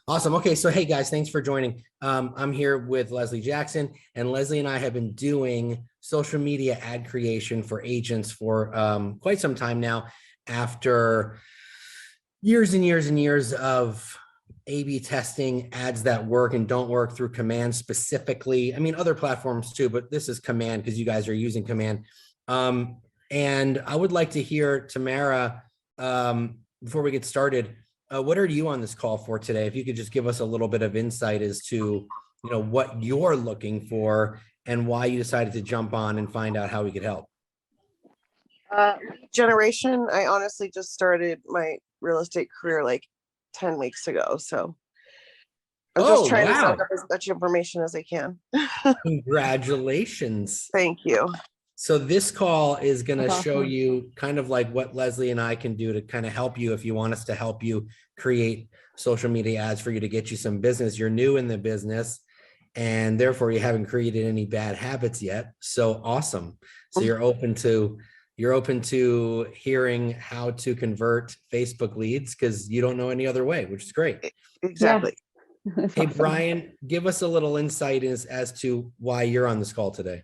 Awesome. Okay, so hey guys, thanks for joining. I'm here with Leslie Jackson, and Leslie and I have been doing social media ad creation for agents for quite some time now, after years and years and years of A/B testing ads that work and don't work through Command specifically. I mean, other platforms too, but this is Command because you guys are using Command. And I would like to hear, Tamara, before we get started, what are you on this call for today? If you could just give us a little bit of insight as to, what you're looking for and why you decided to jump on and find out how we could help. Generation. I honestly just started my real estate career like 10 weeks ago. So I'm just trying to soak up as much information as I can. Congratulations. Thank you. So this call is going to show you kind of like what Leslie and I can do to kind of help you if you want us to help you create social media ads for you to get you some business. You're new in the business and therefore you haven't created any bad habits yet. So awesome. So you're open to hearing how to convert Facebook leads because you don't know any other way, which is great. Exactly. Yeah. Hey, Brian, give us a little insight as to why you're on this call today.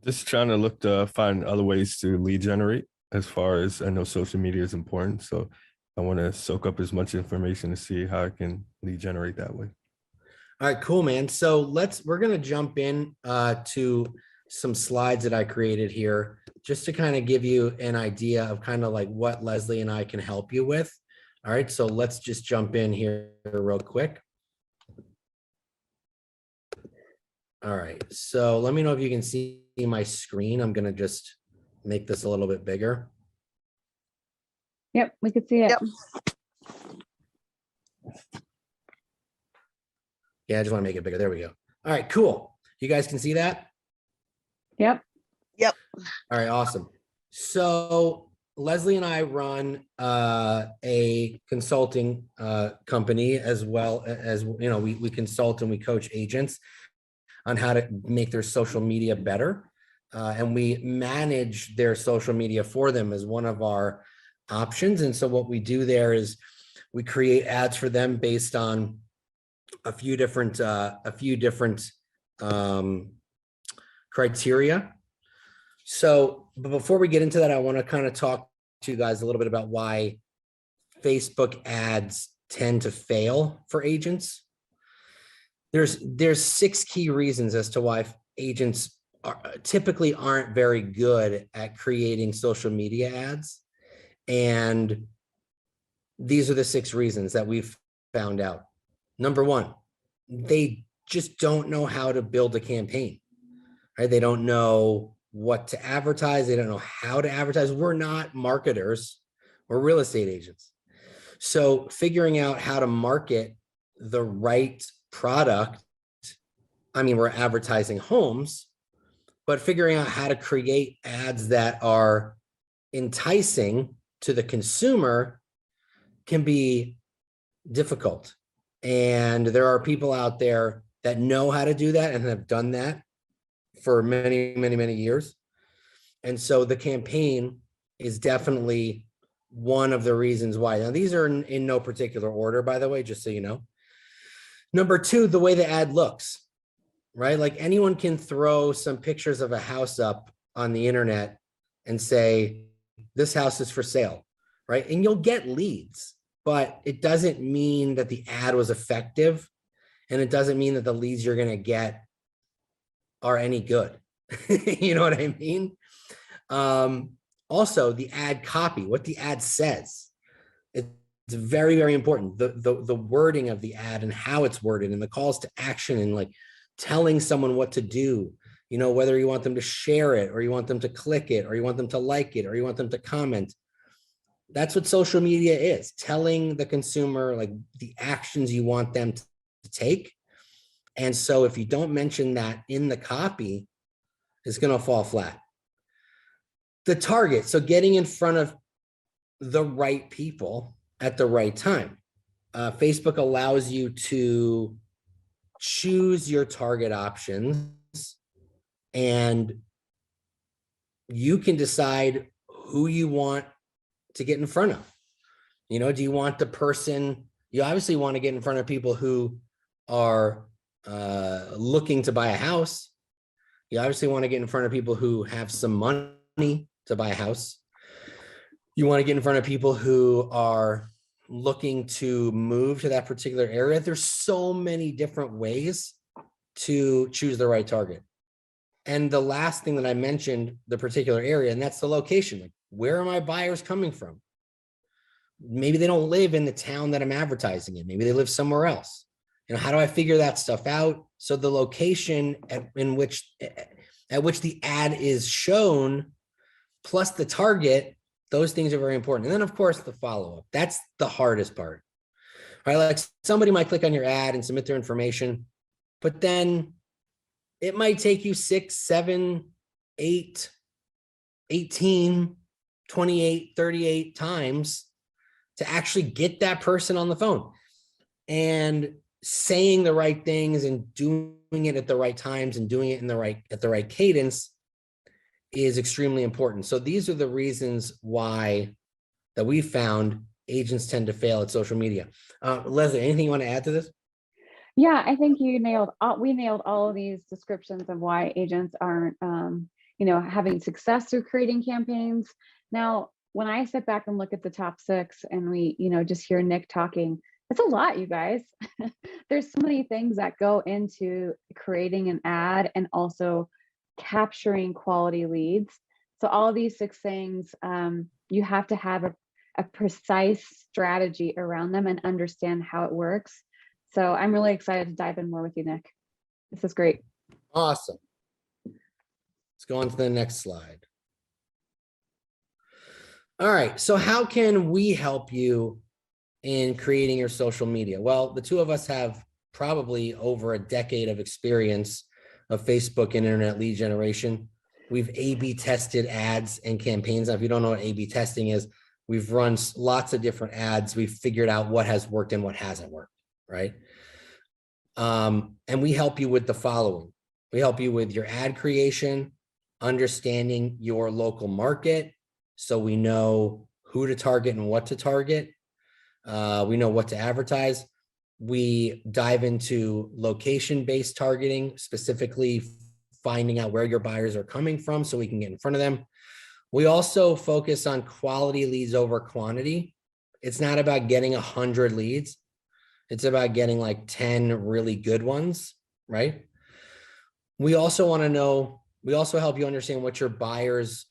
Just trying to look to find other ways to lead generate. As far as I know, social media is important. So I want to soak up as much information to see how I can lead generate that way. All right, cool, man. So we're going to jump in to some slides that I created here just to kind of give you an idea of kind of like what Leslie and I can help you with. All right, so let's just jump in here real quick. All right, so let me know if you can see my screen. I'm going to just make this a little bit bigger. Yep, we could see it. Yep. Yeah, I just want to make it bigger. There we go. All right, cool. You guys can see that? Yep. Yep. All right, awesome. So Leslie and I run a consulting company, as well as, we consult and we coach agents on how to make their social media better. And we manage their social media for them as one of our options. And so what we do there is we create ads for them based on a few different criteria. So, but before we get into that, I want to kind of talk to you guys a little bit about why Facebook ads tend to fail for agents. There's 6 key reasons as to why agents typically aren't very good at creating social media ads. And these are the 6 reasons that we've found out. Number 1, they just don't know how to build a campaign, right? They don't know what to advertise. They don't know how to advertise. We're not marketers, we're real estate agents. So figuring out how to market the right product, I mean, we're advertising homes, but figuring out how to create ads that are enticing to the consumer can be difficult. And there are people out there that know how to do that and have done that for many, many, many years. And so the campaign is definitely one of the reasons why. Now, these are in no particular order, by the way, just so you know. Number 2, the way the ad looks, right? Like anyone can throw some pictures of a house up on the internet and say, this house is for sale, right? And you'll get leads, but it doesn't mean that the ad was effective. And it doesn't mean that the leads you're going to get are any good. You know what I mean? Also, the ad copy, what the ad says, it's very, very important. The wording of the ad and how it's worded and the calls to action and like telling someone what to do, whether you want them to share it or you want them to click it or you want them to like it or you want them to comment. That's what social media is, telling the consumer like the actions you want them to take. And so if you don't mention that in the copy, it's going to fall flat. The target, so getting in front of the right people at the right time. Facebook allows you to choose your target options and you can decide who you want to get in front of. Do you want the person, You obviously want to get in front of people who are looking to buy a house. You obviously want to get in front of people who have some money to buy a house. You want to get in front of people who are looking to move to that particular area. There's so many different ways to choose the right target. And the last thing that I mentioned, the particular area, and that's the location. Like, where are my buyers coming from? Maybe they don't live in the town that I'm advertising in. Maybe they live somewhere else. You know, how do I figure that stuff out? So the location at which the ad is shown, plus the target, those things are very important. And then, of course, the follow-up. That's the hardest part. All right, like somebody might click on your ad and submit their information, but then it might take you 6, 7, 8, 18, 28, 38 times to actually get that person on the phone. And saying the right things and doing it at the right times and doing it at the right cadence is extremely important. So these are the reasons why that we found agents tend to fail at social media. Leslie, anything you want to add to this? Yeah, I think we nailed all of these descriptions of why agents aren't, having success through creating campaigns. Now, when I sit back and look at the top 6 and we, just hear Nick talking, it's a lot, you guys. There's so many things that go into creating an ad and also capturing quality leads. So all of these 6 things, you have to have a precise strategy around them and understand how it works. So I'm really excited to dive in more with you, Nick. This is great. Awesome. Let's go on to the next slide. All right. So how can we help you in creating your social media? Well, the two of us have probably over a decade of experience of Facebook and internet lead generation. We've A/B tested ads and campaigns. Now, if you don't know what A/B testing is, we've run lots of different ads. We've figured out what has worked and what hasn't worked. Right? And we help you with the following. We help you with your ad creation, understanding your local market, so we know who to target and what to target. We know what to advertise. We dive into location-based targeting, specifically finding out where your buyers are coming from so we can get in front of them. We also focus on quality leads over quantity. It's not about getting 100 leads. It's about getting like 10 really good ones, right? We also want to know, we also help you understand what your buyers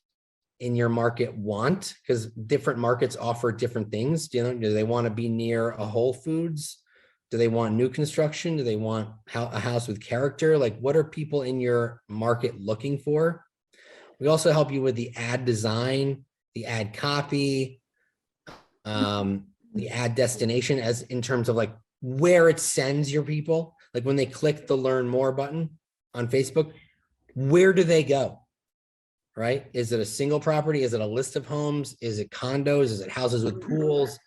in your market want, because different markets offer different things. Do they want to be near a Whole Foods? Do they want new construction? Do they want a house with character? Like, what are people in your market looking for? We also help you with the ad design, the ad copy, the ad destination, as in terms of like where it sends your people. Like when they click the learn more button on Facebook, where do they go? Right? Is it a single property? Is it a list of homes? Is it condos? Is it houses with pools?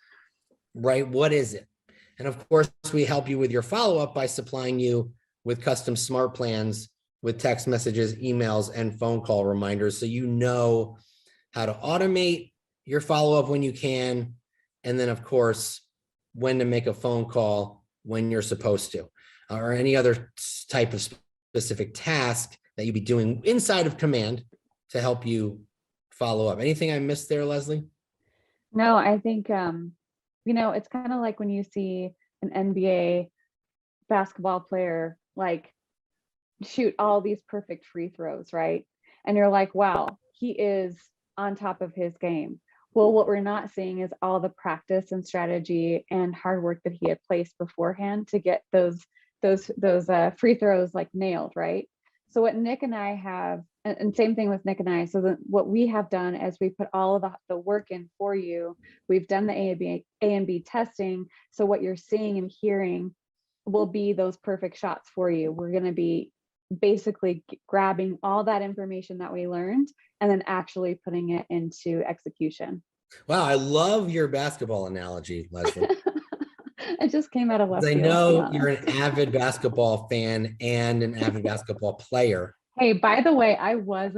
Right? What is it? And of course, we help you with your follow-up by supplying you with custom smart plans with text messages, emails, and phone call reminders. So you know how to automate your follow-up when you can. And then of course, when to make a phone call when you're supposed to, or any other type of specific task that you'd be doing inside of Command to help you follow up. Anything I missed there, Leslie? No, I think, it's kind of like when you see an NBA basketball player, like shoot all these perfect free throws, right? And you're like, wow, he is on top of his game. Well, what we're not seeing is all the practice and strategy and hard work that he had placed beforehand to get those free throws like nailed, right? So what Nick and I have, and same thing with Nick and I, so that what we have done is we put all of the work in for you. We've done the A and B testing. So what you're seeing and hearing will be those perfect shots for you. We're going to be basically grabbing all that information that we learned and then actually putting it into execution. Wow, I love your basketball analogy, Leslie. It just came out of left I field, know you're an avid basketball fan and an avid basketball player. Hey, by the way, I was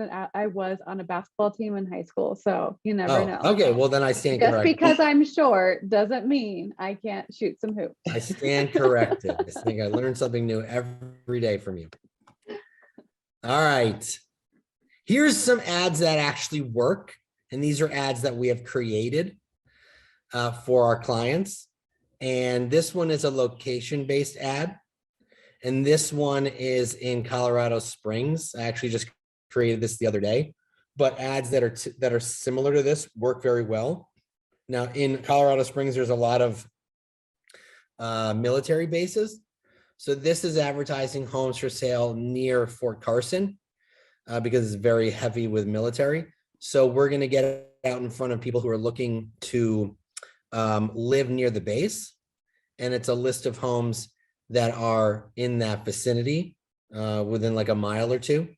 on a basketball team in high school, so you never know. Oh, okay. Well, then I stand Just corrected. because I'm short doesn't mean I can't shoot some hoops. I stand corrected. I think I learned something new every day from you. All right. Here's some ads that actually work. And these are ads that we have created for our clients. And this one is a location-based ad. And this one is in Colorado Springs. I actually just created this the other day, but ads that are similar to this work very well. Now in Colorado Springs, there's a lot of military bases. So this is advertising homes for sale near Fort Carson because it's very heavy with military. So we're going to get it out in front of people who are looking to live near the base. And it's a list of homes that are in that vicinity within like a mile or two.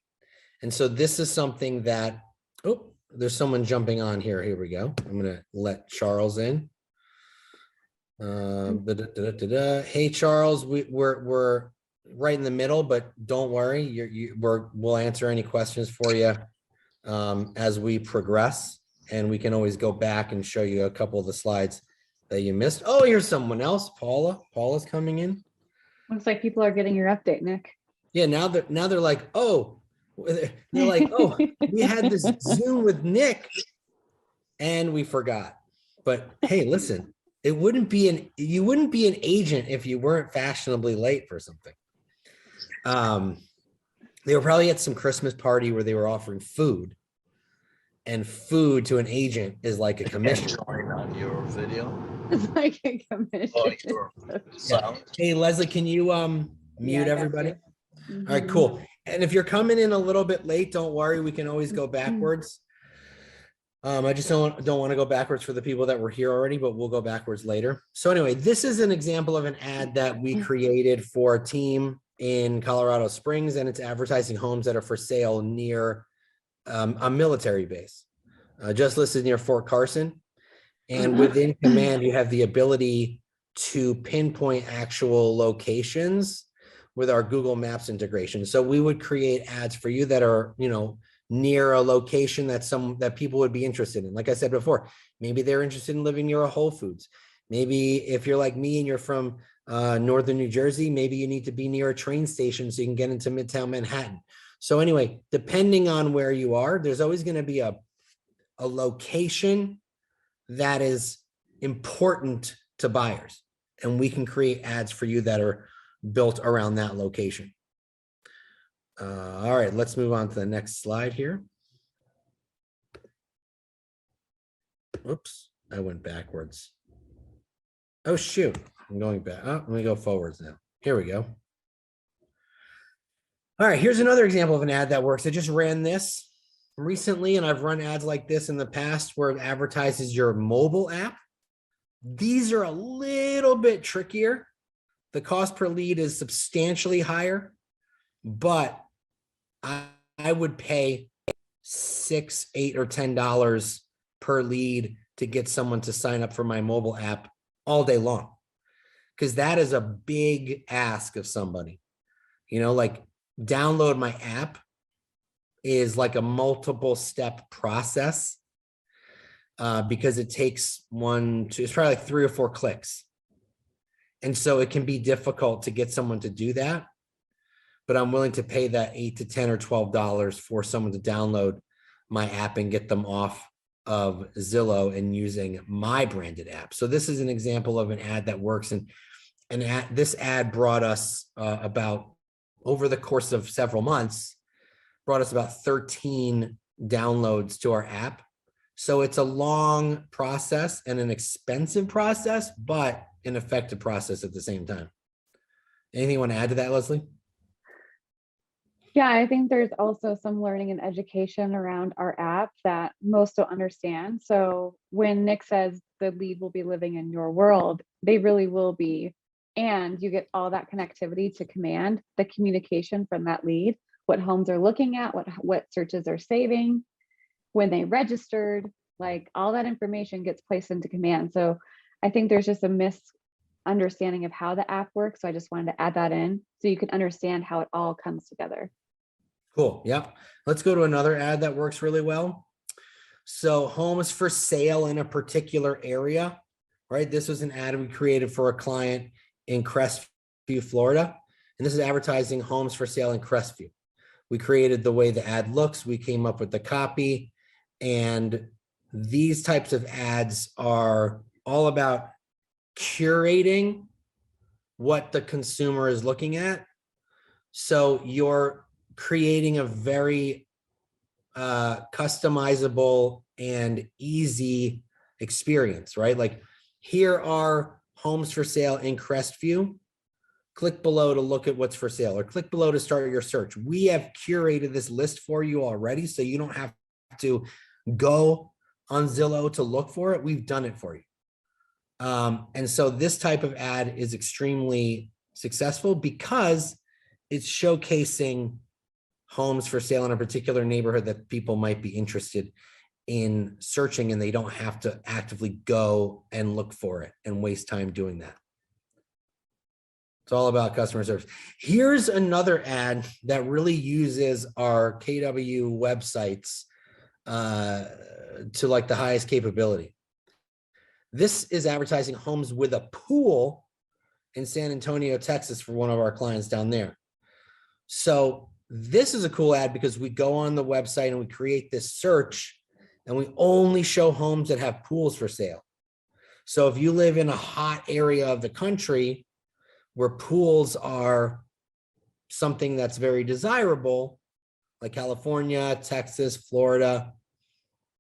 And so this is something that, oh, there's someone jumping on here. Here we go. I'm going to let Charles in. Hey, Charles, we're right in the middle, but don't worry. We'll answer any questions for you as we progress. And we can always go back and show you a couple of the slides that you missed. Oh, here's someone else. Paula's coming in. Looks like people are getting your update, Nick. Yeah, now they're like, oh, we had this Zoom with Nick and we forgot. But hey, listen, you wouldn't be an agent if you weren't fashionably late for something. They were probably at some Christmas party where they were offering food, and food to an agent is like a commission. On your video. It's like a commission. Oh, your sound. Hey, Leslie, can you mute everybody? All right, cool. And if you're coming in a little bit late, don't worry. We can always go backwards. I just don't want to go backwards for the people that were here already, but we'll go backwards later. So anyway, this is an example of an ad that we created for a team in Colorado Springs, and it's advertising homes that are for sale near a military base, just listed near Fort Carson. And within Command, you have the ability to pinpoint actual locations with our Google Maps integration. So we would create ads for you that are, near a location that people would be interested in. Like I said before, maybe they're interested in living near a Whole Foods. Maybe if you're like me and you're from northern New Jersey, maybe you need to be near a train station so you can get into Midtown Manhattan. So anyway, depending on where you are, there's always going to be a location that is important to buyers. And we can create ads for you that are built around that location. All right, let's move on to the next slide here. Oops, I went backwards. Oh, shoot, I'm going back. Oh, let me go forwards now. Here we go. All right, here's another example of an ad that works. I just ran this recently, and I've run ads like this in the past where it advertises your mobile app. These are a little bit trickier. The cost per lead is substantially higher, but I would pay $6, $8, or $10 per lead to get someone to sign up for my mobile app all day long, because that is a big ask of somebody. Like download my app is like a multiple step process because it takes it's probably like 3 or 4 clicks. And so it can be difficult to get someone to do that, but I'm willing to pay that $8 to $10 or $12 for someone to download my app and get them off of Zillow and using my branded app. So this is an example of an ad that works. And this ad brought us about, over the course of several months, brought us about 13 downloads to our app. So it's a long process and an expensive process, but an effective process at the same time. Anything you want to add to that, Leslie? Yeah, I think there's also some learning and education around our app that most don't understand. So when Nick says the lead will be living in your world, they really will be. And you get all that connectivity to Command, the communication from that lead, what homes are looking at, what searches are saving, when they registered, like all that information gets placed into Command. So I think there's just a misunderstanding of how the app works. So I just wanted to add that in so you can understand how it all comes together. Cool. Yep. Let's go to another ad that works really well. So homes for sale in a particular area, right? This was an ad we created for a client in Crestview, Florida. And this is advertising homes for sale in Crestview. We created the way the ad looks. We came up with the copy, and these types of ads are all about curating what the consumer is looking at. So you're creating a very customizable and easy experience, right? Like, here are homes for sale in Crestview. Click below to look at what's for sale, or click below to start your search. We have curated this list for you already, so you don't have to go on Zillow to look for it. We've done it for you. And so this type of ad is extremely successful because it's showcasing homes for sale in a particular neighborhood that people might be interested in searching, and they don't have to actively go and look for it and waste time doing that. It's all about customer service. Here's another ad that really uses our KW websites to like the highest capability. This is advertising homes with a pool in San Antonio, Texas, for one of our clients down there. So this is a cool ad because we go on the website and we create this search, and we only show homes that have pools for sale. So if you live in a hot area of the country where pools are something that's very desirable, like California, Texas, Florida,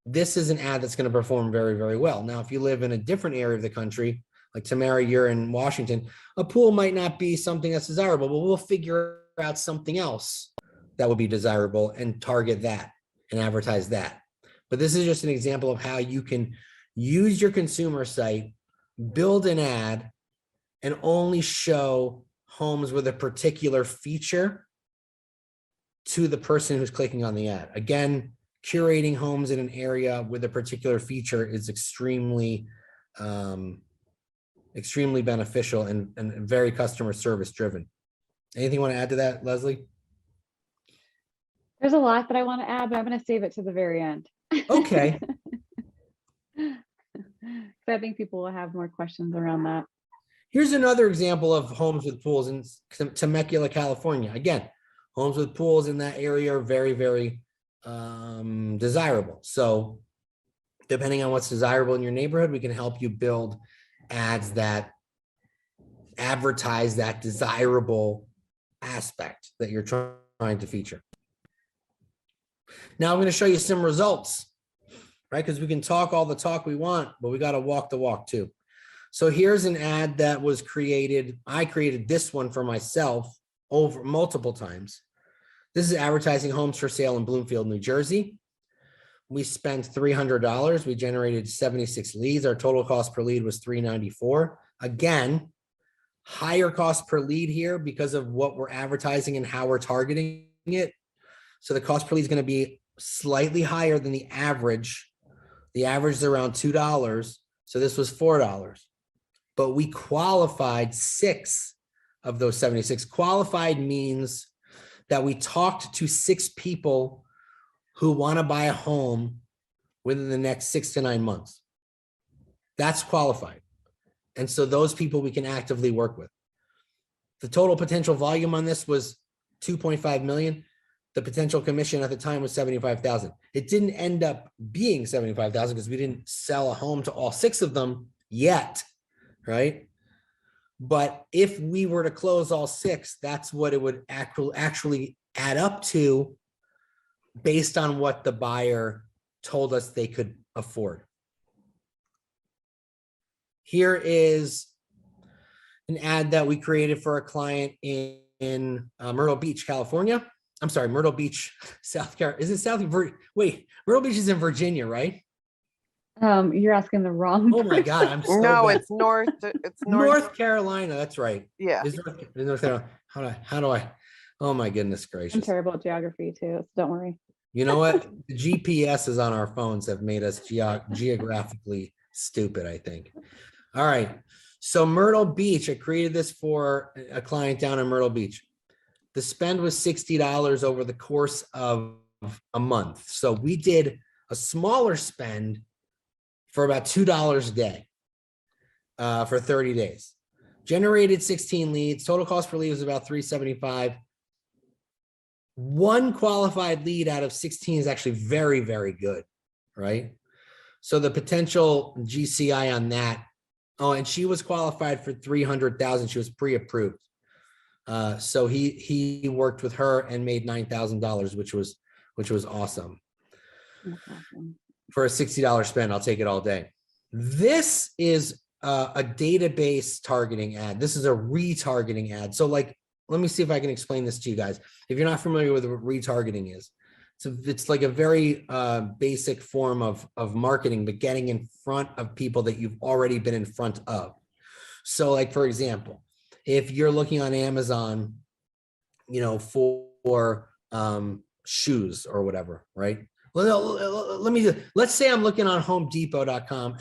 this is an ad that's going to perform very, very well. Now, if you live in a different area of the country, like Tamara, you're in Washington, a pool might not be something that's desirable, but we'll figure out something else that would be desirable and target that and advertise that. But this is just an example of how you can use your consumer site, build an ad, and only show homes with a particular feature to the person who's clicking on the ad. Again, curating homes in an area with a particular feature is extremely beneficial and very customer service driven. Anything you want to add to that, Leslie? There's a lot that I want to add, but I'm going to save it to the very end. Okay. So I think people will have more questions around that. Here's another example of homes with pools in Temecula, California. Again, homes with pools in that area are very, very desirable. So depending on what's desirable in your neighborhood, we can help you build ads that advertise that desirable aspect that you're trying to feature. Now I'm going to show you some results, right? Because we can talk all the talk we want, but we got to walk the walk too. So here's an ad that was created. I created this one for myself over multiple times. This is advertising homes for sale in Bloomfield, New Jersey. We spent $300. We generated 76 leads. Our total cost per lead was $394. Again, higher cost per lead here because of what we're advertising and how we're targeting it. So the cost per lead is going to be slightly higher than the average. The average is around $2. So this was $4. But we qualified 6 of those 76. Qualified means that we talked to 6 people who want to buy a home within the next 6 to 9 months. That's qualified. And so those people we can actively work with. The total potential volume on this was 2.5 million. The potential commission at the time was 75,000. It didn't end up being 75,000 because we didn't sell a home to all 6 of them yet, right? But if we were to close all 6, that's what it would actually add up to based on what the buyer told us they could afford. Here is an ad that we created for a client in Myrtle Beach, California. I'm sorry, Myrtle Beach, South Carolina. Is it South? Wait, Myrtle Beach is in Virginia, right? You're asking the wrong. Oh my God, I'm so No, bad. it's north. It's north. North Carolina. That's right. Yeah. Is North Carolina. How do I? Oh my goodness I'm gracious. terrible at geography too, so don't worry. You know what? The GPSs on our phones have made us geographically stupid, I think. All right. So Myrtle Beach, I created this for a client down in Myrtle Beach. the spend was $60 over the course of a month. So we did a smaller spend for about $2 a day for 30 days. Generated 16 leads. Total cost per lead was about $375. One qualified lead out of 16 is actually very, very good, right? So the potential GCI on that. Oh, and she was qualified for 300,000. She was pre-approved. So he worked with her and made $9,000, which was awesome. That's awesome. For a $60 spend, I'll take it all day. This is a database targeting ad. This is a retargeting ad. So like, let me see if I can explain this to you guys. If you're not familiar with what retargeting is, so it's like a very basic form of marketing, but getting in front of people that you've already been in front of. So like, for example, if you're looking on Amazon, you know, for shoes or whatever, right? Let's say I'm looking on homedepot.com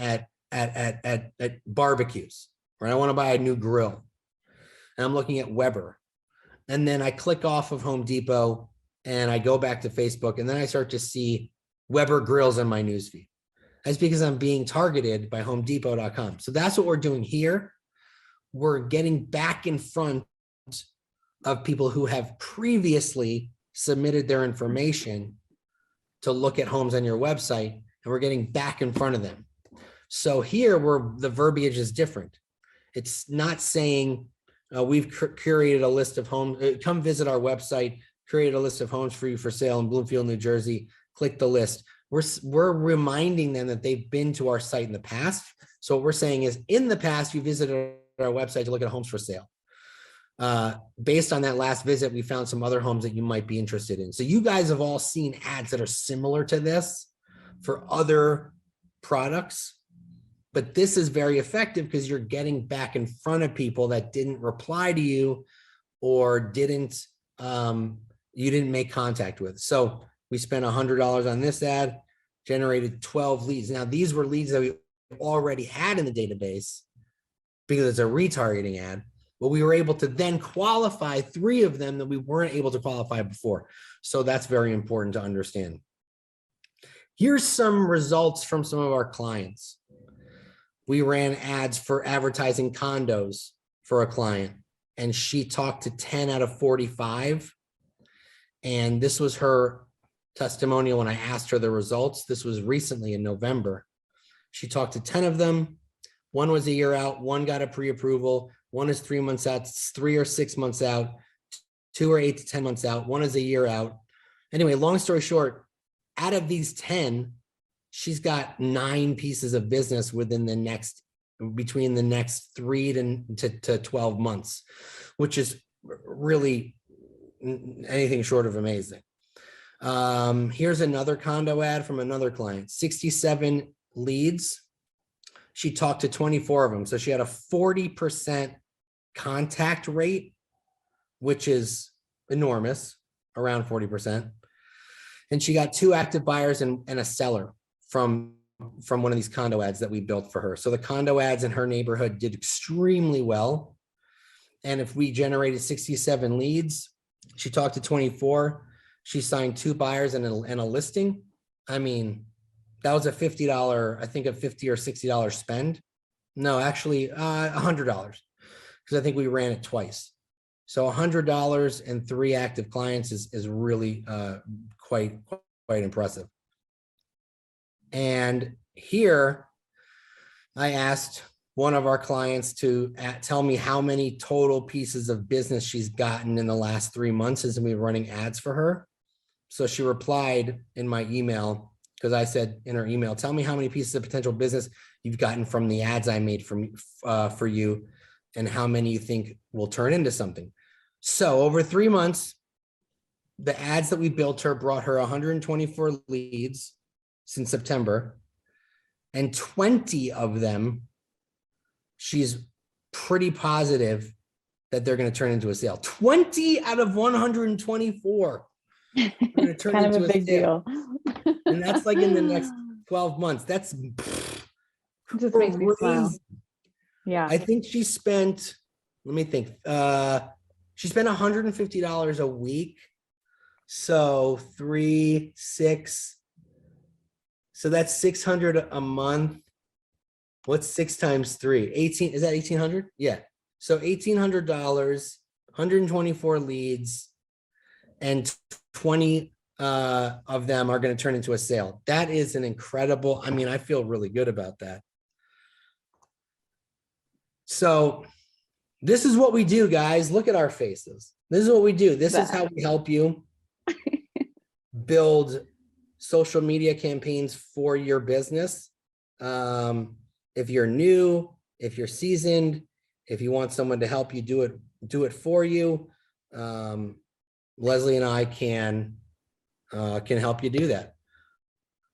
at barbecues, right? I want to buy a new grill and I'm looking at Weber. And then I click off of Home Depot and I go back to Facebook and then I start to see Weber grills in my newsfeed. That's because I'm being targeted by homedepot.com. So that's what we're doing here. We're getting back in front of people who have previously submitted their information to look at homes on your website, and we're getting back in front of them. So here the verbiage is different. It's not saying we've curated a list of homes, come visit our website, create a list of homes for you for sale in Bloomfield, New Jersey, click the list. We're reminding them that they've been to our site in the past. So what we're saying is, in the past, you visited our website to look at homes for sale. Based on that last visit, we found some other homes that you might be interested in. So you guys have all seen ads that are similar to this for other products, but this is very effective because you're getting back in front of people that didn't reply to you or you didn't make contact with. So we spent $100 on this ad, generated 12 leads. Now these were leads that we already had in the database because it's a retargeting ad, but we were able to then qualify 3 of them that we weren't able to qualify before. So that's very important to understand. Here's some results from some of our clients. We ran ads for advertising condos for a client, and she talked to 10 out of 45. And this was her testimonial when I asked her the results. This was recently in November. She talked to 10 of them. 1 was a year out, 1 got a pre-approval, 1 is 3 months out, 3 or 6 months out, 2 or 8 to 10 months out, 1 is a year out. Anyway, long story short, out of these 10, she's got 9 pieces of business between the next 3 to 12 months, which is really anything short of amazing. Here's another condo ad from another client, 67 leads. She talked to 24 of them. So she had a 40% contact rate, which is enormous, around 40%. And she got 2 active buyers and a seller from one of these condo ads that we built for her. So the condo ads in her neighborhood did extremely well. And if we generated 67 leads, she talked to 24, she signed 2 buyers and a listing. I mean, that was a $50, I think a $50 or $60 spend. No, actually $100, because I think we ran it twice. So $100 and 3 active clients is really quite impressive. And here I asked one of our clients to tell me how many total pieces of business she's gotten in the last 3 months as we've been running ads for her. So she replied in my email, because I said in her email, tell me how many pieces of potential business you've gotten from the ads I made for you, and how many you think will turn into something. So over 3 months, the ads that we built her brought her 124 leads since September, and 20 of them, she's pretty positive that they're going to turn into a sale. 20 out of 124 are going to turn kind into of a big sale. deal. And that's like in the next 12 months. That's Just makes me smile. crazy. Yeah. I think she spent, let me think. She spent $150 a week. So 3, 6. So that's 600 a month. What's 6 times 3? 18. Is that 1,800? Yeah. So $1,800, 124 leads, and 20 of them are going to turn into a sale. That is an incredible, I mean, I feel really good about that. So this is what we do, guys. Look at our faces. This is what we do. This is how we help you build social media campaigns for your business. If you're new, if you're seasoned, if you want someone to help you do it for you, Leslie and I can help you do that.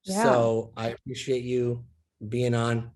Yeah. So I appreciate you being on.